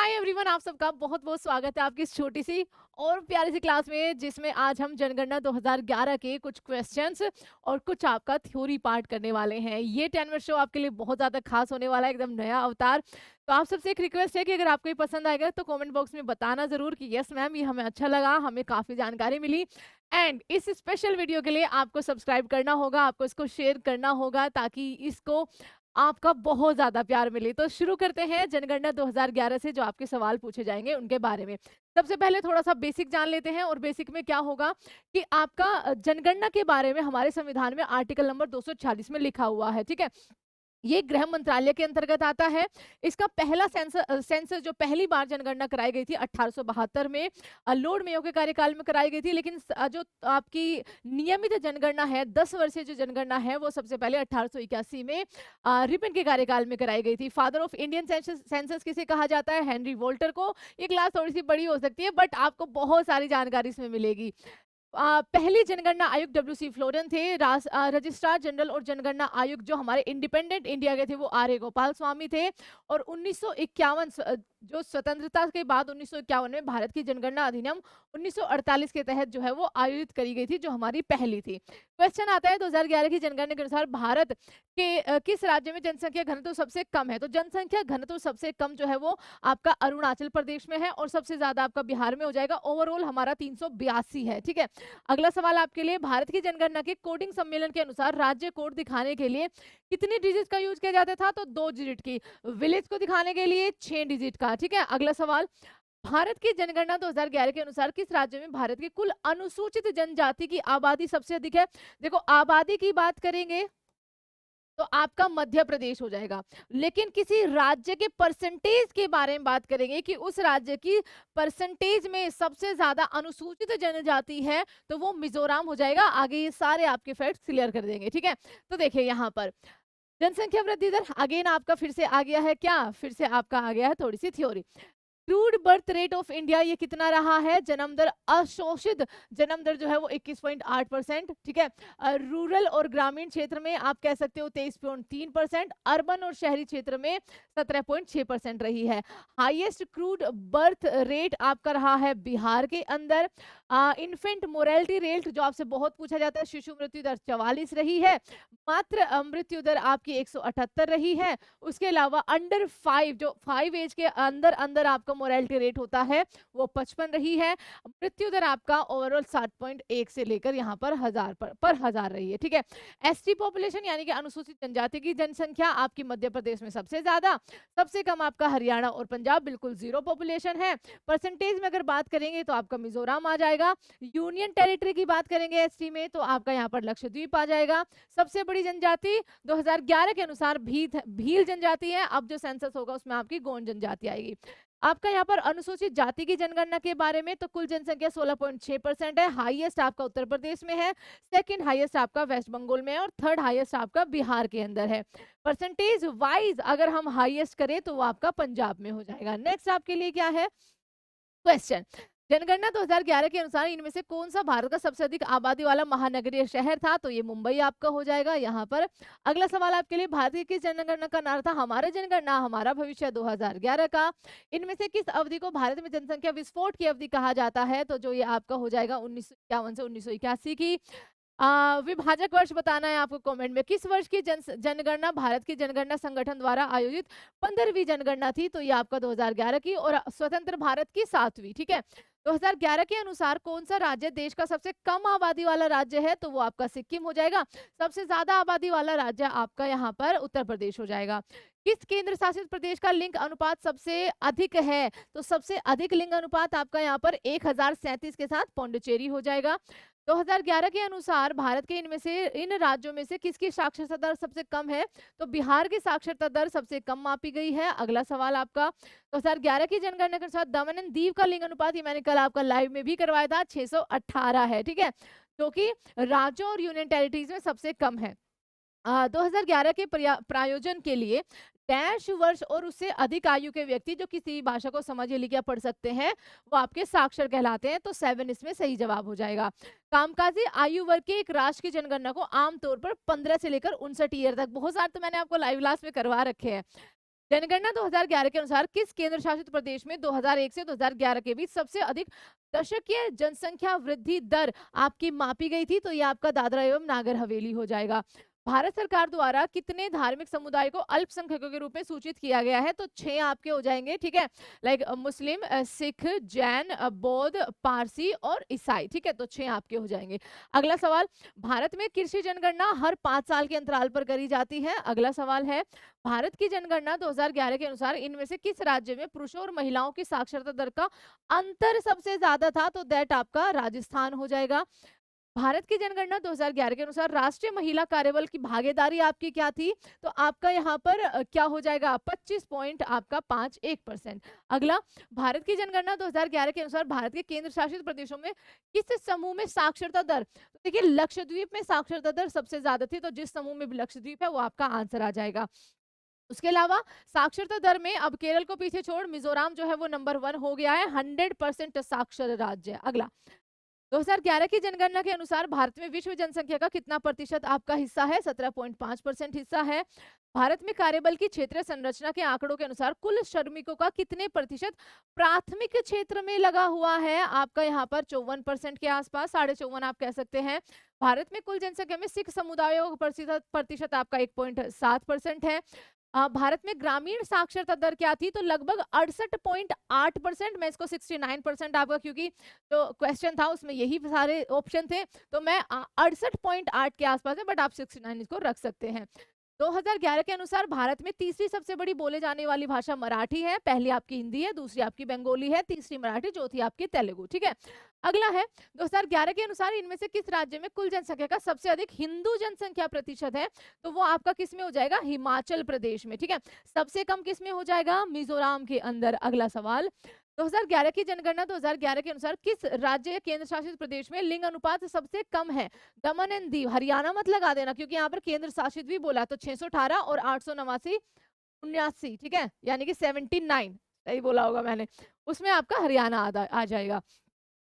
Hi everyone, आप सबका बहुत बहुत स्वागत है आपकी इस छोटी सी और प्यारी सी क्लास में, जिसमें आज हम जनगणना 2011 के कुछ क्वेश्चंस और कुछ आपका थ्योरी पार्ट करने वाले हैं। ये 10 मिनट शो आपके लिए बहुत ज़्यादा खास होने वाला है, एकदम नया अवतार। तो आप सबसे एक रिक्वेस्ट है कि अगर आपको ये पसंद आएगा तो कमेंट बॉक्स में बताना ज़रूर कि यस मैम, ये हमें अच्छा लगा, हमें काफ़ी जानकारी मिली। एंड इस स्पेशल वीडियो के लिए आपको सब्सक्राइब करना होगा, आपको इसको शेयर करना होगा, ताकि इसको आपका बहुत ज़्यादा प्यार मिले। तो शुरू करते हैं जनगणना 2011 से जो आपके सवाल पूछे जाएँगे उनके बारे में। सबसे पहले थोड़ा-सा बेसिक जान लेते हैं, और बेसिक में क्या होगा कि आपका जनगणना के बारे में हमारे संविधान में आर्टिकल नंबर 246 में लिखा हुआ है, ठीक है? ये गृह मंत्रालय के अंतर्गत आता है। इसका पहला सेंसस जो पहली बार जनगणना कराई गई थी 1872 में लॉर्ड मेयो के कार्यकाल में कराई गई थी। लेकिन जो आपकी नियमित जनगणना है, 10 वर्षीय जो जनगणना है, वो सबसे पहले 1881 में रिपन के कार्यकाल में कराई गई थी। फादर ऑफ इंडियन सेंसस किसे कहा जाता है? हेनरी वोल्टर को। ये क्लास थोड़ी सी बड़ी हो सकती है, बट आपको बहुत सारी जानकारी इसमें मिलेगी। पहली जनगणना आयुक्त डब्ल्यू.सी. फ्लोरन थे। रजिस्ट्रार जनरल और जनगणना आयुक्त जो हमारे इंडिपेंडेंट इंडिया के थे, वो आर ए गोपाल स्वामी थे। और 1951 जो स्वतंत्रता के बाद 1951 में भारत की जनगणना अधिनियम 1948 के तहत जो है वो आयोजित करी गई थी, जो हमारी पहली थी। क्वेश्चन आता है 2011 की जनगणना के अनुसार भारत के किस राज्य में जनसंख्या घनत्व सबसे कम है? तो जनसंख्या घनत्व सबसे कम जो है वो आपका अरुणाचल प्रदेश में है, और सबसे ज्यादा आपका बिहार में हो जाएगा। ओवरऑल हमारा 382 है, ठीक है। अगला सवाल आपके लिए, भारत की जनगणना के कोडिंग सम्मेलन के अनुसार राज्य कोड दिखाने के लिए कितनी डिजिट का यूज किया जाता था? तो 2 डिजिट की। विलेज को दिखाने के लिए 6 डिजिट का, ठीक है। अगला सवाल, भारत की जनगणना 2011 के अनुसार किस राज्य में भारत की कुल अनुसूचित जनजाति की आबादी सबसे अधिक है? देखो, आबादी की बात करेंगे तो आपका मध्य प्रदेश हो जाएगा। लेकिन किसी राज्य के परसेंटेज के बारे में बात करेंगे कि उस राज्य की परसेंटेज में सबसे ज्यादा अनुसूचित जनजाति है, तो वो मिजोरम हो जाएगा। आगे ये सारे आपके फैक्ट्स क्लियर कर देंगे, ठीक है। तो देखिए यहाँ पर जनसंख्या वृद्धि दर अगेन आपका फिर से आ गया है, क्या फिर से आपका आ गया है थोड़ी सी theory. Crude birth rate of India ये कितना रहा है? जन्म दर, अशोषित जन्म दर जो है वो 21.8%, ठीक है। रूरल और ग्रामीण क्षेत्र में आप कह सकते हो 23.3%, अर्बन और शहरी क्षेत्र में 17.6% रही है। हाईएस्ट क्रूड बर्थ रेट आपका रहा है बिहार के अंदर। इन्फेंट मोरेलिटी रेट जो आपसे बहुत पूछा जाता है, शिशु मृत्यु दर 44 रही है। मात्र मृत्यु दर आपकी 178 रही है। उसके अलावा अंडर 5 जो 5 एज के अंदर अंदर आपका मोरालिटी रेट होता है, वो 55 रही है। मृत्यु दर आपका ओवरऑल 7.1 से लेकर यहाँ पर हजार पर हजार रही है, ठीक है। एसटी पॉपुलेशन यानी कि अनुसूचित जनजाति की जनसंख्या आपकी मध्य प्रदेश में सबसे ज्यादा, सबसे कम आपका हरियाणा और पंजाब, बिल्कुल जीरो पॉपुलेशन है। परसेंटेज में अगर बात करेंगे तो आपका मिजोरम आ जाएगा। यूनियन टेरिटरी की बात करेंगे एसटी में, तो आपका यहाँ पर लक्षद्वीप आ जाएगा। सबसे बड़ी जनजाति 2011 के अनुसार भील जनजाति है। अब जो सेंसस होगा उसमें आपकी गोंड जनजाति आएगी। आपका यहाँ पर अनुसूचित जाति की जनगणना के बारे में, तो कुल जनसंख्या 16.6% है। हाईएस्ट आपका उत्तर प्रदेश में है, सेकंड हाईएस्ट आपका वेस्ट बंगाल में है, और थर्ड हाईएस्ट आपका बिहार के अंदर है। परसेंटेज वाइज अगर हम हाईएस्ट करें तो वो आपका पंजाब में हो जाएगा। नेक्स्ट आपके लिए क्या है क्वेश्चन, जनगणना 2011 के अनुसार इनमें से कौन सा भारत का सबसे अधिक आबादी वाला महानगरीय शहर था? तो ये मुंबई आपका हो जाएगा यहाँ पर। अगला सवाल आपके लिए, भारत की किस जनगणना का नारा था? हमारे जनगणना हमारा भविष्य 2011 का। इनमें से किस अवधि को भारत में जनसंख्या विस्फोट की अवधि कहा जाता है? तो जो ये आपका हो जाएगा 1951 से 1981 की। विभाजक वर्ष बताना है आपको कमेंट में। किस वर्ष की जनगणना भारत की जनगणना संगठन द्वारा आयोजित 15वीं जनगणना थी? तो ये आपका 2011 की, और स्वतंत्र भारत की 7वीं, ठीक है। 2011 के अनुसार कौन सा राज्य देश का सबसे कम आबादी वाला राज्य है? तो वो आपका सिक्किम हो जाएगा। सबसे ज्यादा आबादी वाला राज्य आपका यहाँ पर उत्तर प्रदेश हो जाएगा। किस केंद्र शासित प्रदेश का लिंग अनुपात सबसे अधिक है? तो सबसे अधिक लिंग अनुपात आपका यहाँ पर 1037 के साथ पौंडुचेरी हो जाएगा। 2011 के अनुसार भारत के इनमें से इन राज्यों में से किसकी साक्षरता दर सबसे कम है? तो बिहार की साक्षरता दर सबसे कम मापी गई है। अगला सवाल आपका, 2011 की जनगणना के अनुसार दमन एंड दीव का लिंग अनुपात, ये मैंने कल आपका लाइव में भी करवाया था, 618 है, ठीक है, जो कि राज्यों और यूनियन टेरिटरीज में सबसे कम है। 2011 के प्रायोजन के लिए डैश वर्ष और उससे अधिक आयु के व्यक्ति जो किसी भाषा को समझ या लिख या पढ़ सकते हैं, वो आपके साक्षर कहलाते हैं। तो 7 इसमें सही जवाब हो जाएगा। कामकाजी आयु वर्ग के एक राष्ट्र की जनगणना को आमतौर पर 15 से लेकर 59 ईयर तक, बहुत सारे तो मैंने आपको लाइव क्लास में करवा रखे हैं। जनगणना 2011 के अनुसार किस केंद्र शासित प्रदेश में 2001 से 2011 के बीच सबसे अधिक दशकीय जनसंख्या वृद्धि दर आपकी मापी गई थी? तो ये आपका दादरा एवं नागर हवेली हो जाएगा। भारत सरकार द्वारा कितने धार्मिक समुदाय को अल्पसंख्यकों के रूप में सूचित किया गया है? तो 6 आपके हो जाएंगे, ठीक है। लाइक मुस्लिम, सिख, जैन, बौद्ध, पारसी और ईसाई, ठीक है। तो 6 आपके हो जाएंगे। अगला सवाल, भारत में कृषि जनगणना हर 5 साल के अंतराल पर करी जाती है। अगला सवाल है, भारत की जनगणना 2011 के अनुसार इनमें से किस राज्य में पुरुषों और महिलाओं की साक्षरता दर का अंतर सबसे ज्यादा था? तो दैट आपका राजस्थान हो जाएगा। भारत की जनगणना 2011 के अनुसार राष्ट्रीय महिला कार्यबल की भागीदारी आपकी क्या थी? तो आपका यहाँ पर क्या हो जाएगा? 25 पॉइंट आपका 51%। अगला, भारत की जनगणना 2011 के अनुसार भारत के केंद्र शासित प्रदेशों में किस समूह में साक्षरता दर? तो देखिए, लक्षद्वीप में साक्षरता दर सबसे ज्यादा थी, तो जिस समूह में भी लक्षद्वीप है वो आपका आंसर आ जाएगा। उसके अलावा साक्षरता दर में अब केरल को पीछे छोड़ मिजोरम जो है वो नंबर 1 हो गया है, 100% साक्षर राज्य है। अगला, 2011 की जनगणना के अनुसार भारत में विश्व जनसंख्या का कितना प्रतिशत आपका हिस्सा है? 17.5% हिस्सा है। भारत में कार्यबल की क्षेत्रीय संरचना के आंकड़ों के अनुसार कुल श्रमिकों का कितने प्रतिशत प्राथमिक क्षेत्र में लगा हुआ है? आपका यहाँ पर 54% के आसपास, 54.5 आप कह सकते हैं। भारत में कुल जनसंख्या में सिख समुदायों का प्रतिशत प्रतिशत आपका 1.7% है। भारत में ग्रामीण साक्षरता दर क्या थी? तो लगभग 68.8%। मैं इसको 69% आपका, क्योंकि जो क्वेश्चन था उसमें यही सारे ऑप्शन थे, तो मैं 68.8 के आसपास है, बट आप 69 इसको रख सकते हैं। 2011 के अनुसार भारत में तीसरी सबसे बड़ी बोले जाने वाली भाषा मराठी है। पहली आपकी हिंदी है, दूसरी आपकी बंगाली है, तीसरी मराठी, चौथी आपकी तेलुगु, ठीक है। अगला है, 2011 के अनुसार इनमें से किस राज्य में कुल जनसंख्या का सबसे अधिक हिंदू जनसंख्या प्रतिशत है? तो वो आपका किस में हो जाएगा? हिमाचल प्रदेश में, ठीक है। सबसे कम किस में हो जाएगा? मिजोरम के अंदर। अगला सवाल, 2011 की जनगणना 2011 के अनुसार किस राज्य या केंद्र शासित प्रदेश में लिंग अनुपात सबसे कम है? दमन एंड दीव, हरियाणा मत लगा देना, क्योंकि यहाँ पर केंद्र शासित भी बोला, तो 618 और 889 79, ठीक है, यानी कि 79, सही बोला होगा मैंने, उसमें आपका हरियाणा आ जाएगा।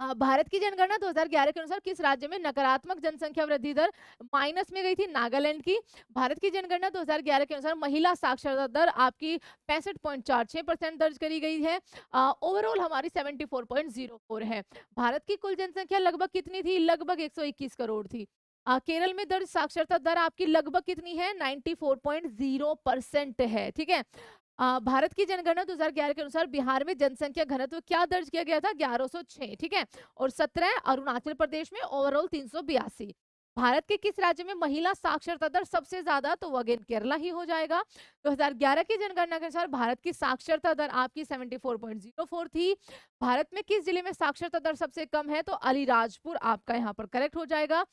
भारत की जनगणना 2011 के अनुसार किस राज्य में नकारात्मक जनसंख्या वृद्धि दर माइनस में गई थी? नागालैंड की। भारत की जनगणना 2011 के अनुसार महिला साक्षरता दर आपकी 65.46% दर्ज करी गई है। ओवरऑल हमारी 74.04 है। भारत की कुल जनसंख्या लगभग कितनी थी? लगभग 121 करोड़ थी। केरल में दर्ज साक्षरता दर आपकी लगभग कितनी है? 94.0% है, ठीक है। भारत की जनगणना 2011 के अनुसार बिहार में जनसंख्या घनत्व क्या दर्ज किया गया था? 1106, ठीक है। और 17 अरुणाचल प्रदेश में, ओवरऑल 382। भारत के किस राज्य में महिला साक्षरता दर सबसे ज्यादा? तो वो अगेन केरला ही हो जाएगा। 2011 की जनगणना के अनुसार भारत की साक्षरता दर आपकी 74.04 थी। भारत में किस जिले में साक्षरता दर सबसे कम है? तो अलीराजपुर आपका यहाँ पर करेक्ट हो जाएगा।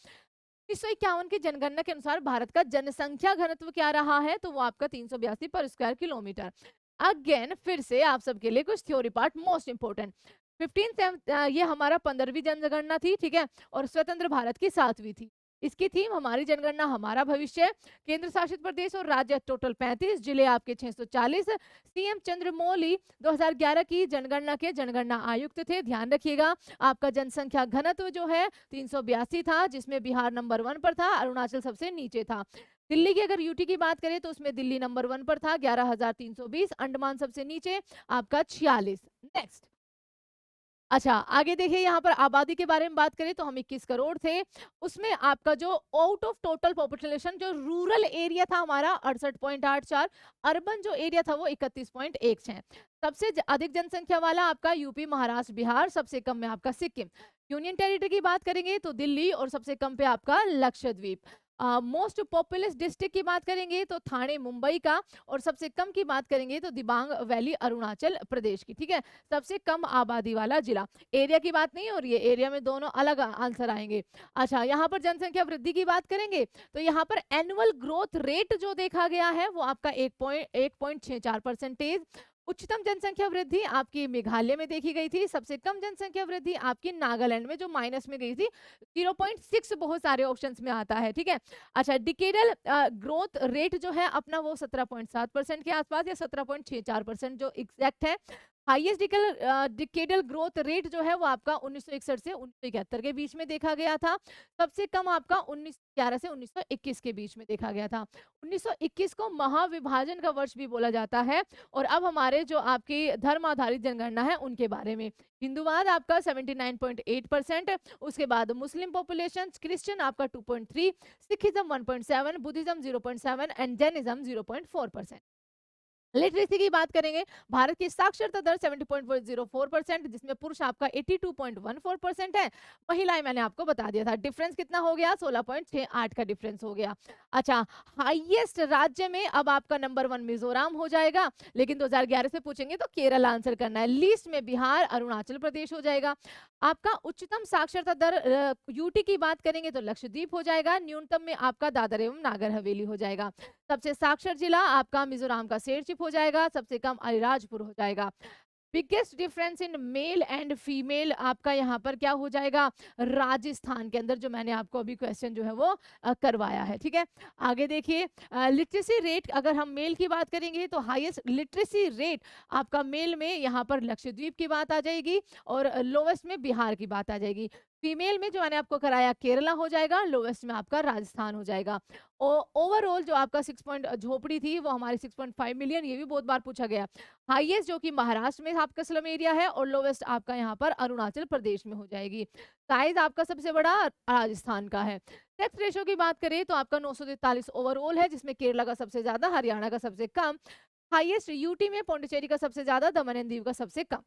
1951 की जनगणना के अनुसार भारत का जनसंख्या घनत्व क्या रहा है? तो वो आपका 382 पर स्क्वायर किलोमीटर। अगेन फिर से आप सबके लिए कुछ थ्योरी पार्ट मोस्ट इंपोर्टेंट। 15 ये हमारा 15वीं जनगणना थी, ठीक है, और स्वतंत्र भारत की 7वीं थी। इसकी थीम हमारी जनगणना हमारा भविष्य। केंद्र शासित प्रदेश और राज्य टोटल 35, जिले आपके 640। सीएम चंद्रमौली 2011 की जनगणना के जनगणना आयुक्त थे। ध्यान रखिएगा, आपका जनसंख्या घनत्व जो है 382 था, जिसमें बिहार नंबर 1 पर था, अरुणाचल सबसे नीचे था। दिल्ली की अगर यूटी की बात करें तो उसमें दिल्ली नंबर 1 पर था, 11,320। अंडमान सबसे नीचे, आपका 46। नेक्स्ट, अच्छा आगे देखिए, यहाँ पर आबादी के बारे में बात करें तो हम 21 करोड़ थे। उसमें आपका जो आउट ऑफ टोटल पॉपुलेशन जो रूरल एरिया था हमारा 68.84, अर्बन जो एरिया था वो 31.16। सबसे अधिक जनसंख्या वाला आपका यूपी, महाराष्ट्र, बिहार, सबसे कम में आपका सिक्किम। यूनियन टेरिटरी की बात करेंगे तो दिल्ली, और सबसे कम पे आपका लक्षद्वीप। मोस्ट पॉपुलस डिस्ट्रिक्ट की बात करेंगे तो थाने मुंबई का, और सबसे कम की बात करेंगे तो दिबांग वैली अरुणाचल प्रदेश की, ठीक है, सबसे कम आबादी वाला जिला। एरिया की बाट नहीं हो रही है, एरिया में दोनों अलग आंसर आएंगे। अच्छा, यहाँ पर जनसंख्या वृद्धि की बात करेंगे तो यहाँ पर एनुअल ग्रोथ रेट जो देखा गया है वो आपका 1.64%। उच्चतम जनसंख्या वृद्धि आपकी मेघालय में देखी गई थी। सबसे कम जनसंख्या वृद्धि आपकी नागालैंड में जो माइनस में गई थी 0.6, बहुत सारे ऑप्शंस में आता है, ठीक है। अच्छा, डिकेडल ग्रोथ रेट जो है अपना वो 17.7% के आसपास या 17.64% जो एग्जैक्ट है। हाईएस्ट डिकेडल ग्रोथ रेट जो है वो आपका 1961 से 1971 के बीच में देखा गया था। सबसे कम आपका 1911 से 1921 के बीच में देखा गया था। 1921 को महाविभाजन का वर्ष भी बोला जाता है। और अब हमारे जो आपकी धर्म आधारित जनगणना है उनके बारे में। हिंदुवाद आपका 79.8%, उसके बाद मुस्लिम पॉपुलेशन, क्रिश्चियन आपका 2.3, Sikhism 1.7, Buddhism 0.7 and Jainism 0.4%। Literacy की बात करेंगे, भारत की साक्षरता दर 70.04%, जिसमें पुरुष आपका 82.14% है। महिलाएं मैंने आपको बता दिया था। डिफरेंस कितना हो गया? 16.68 का डिफरेंस हो गया। अच्छा, हाईएस्ट राज्य में अब आपका नंबर 1 मिजोरम हो जाएगा, लेकिन 2011 से पूछेंगे तो केरल आंसर करना है। लीस्ट में बिहार, अरुणाचल प्रदेश हो जाएगा। आपका उच्चतम साक्षरता दर यूटी की बात करेंगे तो लक्षद्वीप हो जाएगा। न्यूनतम में आपका दादर एवं नागर हवेली हो जाएगा। सबसे साक्षर जिला आपका मिजोरम का शेरचिप हो जाएगा। सबसे कम अलीराजपुर हो जाएगा। Biggest difference in male and female आपका यहाँ पर क्या हो जाएगा? राजस्थान के अंदर, जो मैंने आपको अभी क्वेश्चन जो है वो करवाया है। ठीक है, आगे देखिए। लिटरेसी रेट अगर हम मेल की बात करेंगे तो हाईएस्ट लिटरेसी रेट आपका मेल में यहाँ पर लक्षद्वीप की बात आ जाएगी और लोवेस्ट में बिहार की बात आ जाएगी। फीमेल में जो मैंने आपको कराया केरला हो जाएगा, लोवेस्ट में आपका राजस्थान हो जाएगा। ओवरऑल जो आपका 6 पॉइंट झोपड़ी थी वो हमारी 6.5 मिलियन, ये भी बहुत बार पूछा गया। हाईएस्ट जो कि महाराष्ट्र में आपका स्लम एरिया है और लोवेस्ट आपका यहाँ पर अरुणाचल प्रदेश में हो जाएगी। साइज आपका सबसे बड़ा राजस्थान का है। सेक्स रेशो की बात करें तो आपका 943 ओवरऑल है, जिसमें केरला का सबसे ज्यादा, हरियाणा का सबसे कम। हाईएस्ट यूटी में पौंडीचेरी का सबसे ज्यादा, दमन एंड दीव का सबसे कम।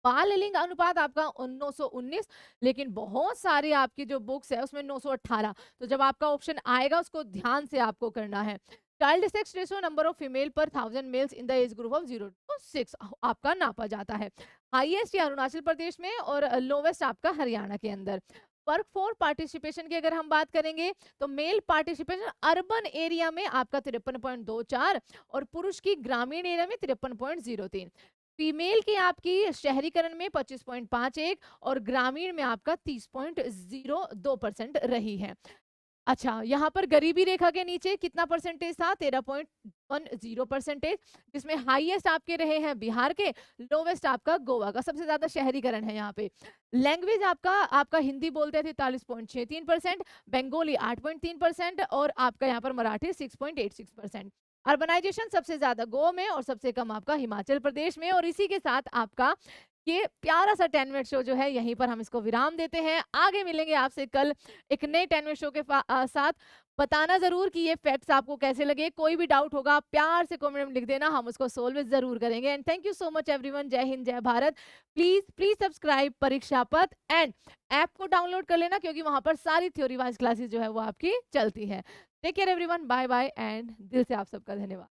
बाल लिंग अनुपात आपका 919, लेकिन बहुत सारी आपकी जो बुक्स है उसमें 918। तो जब आपका ऑप्शन आएगा उसको ध्यान से आपको करना है। Child sex ratio number of female पर 1000 males in the age group of 0 to 6 आपका नापा जाता है। हाईएस्ट या अरुणाचल प्रदेश में और लोवेस्ट आपका हरियाणा के अंदर। वर्क फोर पार्टिसिपेशन की अगर हम बात करेंगे तो मेल पार्टिसिपेशन अर्बन एरिया में आपका 53.24 और पुरुष की ग्रामीण एरिया में 53.03। फीमेल की आपकी शहरीकरण में 25.51 और ग्रामीण में आपका 30.02% रही है। अच्छा, यहाँ पर गरीबी रेखा के नीचे कितना परसेंटेज था? 13.10%, जिसमें हाईएस्ट आपके रहे हैं बिहार के, लोवेस्ट आपका गोवा का। सबसे ज्यादा शहरीकरण है यहाँ पे। लैंग्वेज आपका आपका हिंदी बोलते हैं 43.63%, बंगाली 8.3% और आपका यहाँ पर मराठी 6.86%। अर्बनाइजेशन सबसे ज्यादा गोवा में और सबसे कम आपका हिमाचल प्रदेश में। और इसी के साथ आपका ये प्यारा सा 10 मिनट शो जो है यहीं पर हम इसको विराम देते हैं। आगे मिलेंगे आपसे कल एक नए 10 मिनट शो के साथ। बताना जरूर कि ये फैक्ट्स आपको कैसे लगे। कोई भी डाउट होगा प्यार से कमेंट में लिख देना, हम उसको सोल्व जरूर करेंगे। And thank you so much everyone. जय हिंद, जय भारत। प्लीज प्लीज सब्सक्राइब परीक्षा पथ एंड ऐप को डाउनलोड कर लेना, क्योंकि वहां पर सारी थ्योरी वाइज क्लासेस जो है वो आपकी चलती है। Take care everyone, bye bye and दिल से आप सबका धन्यवाद।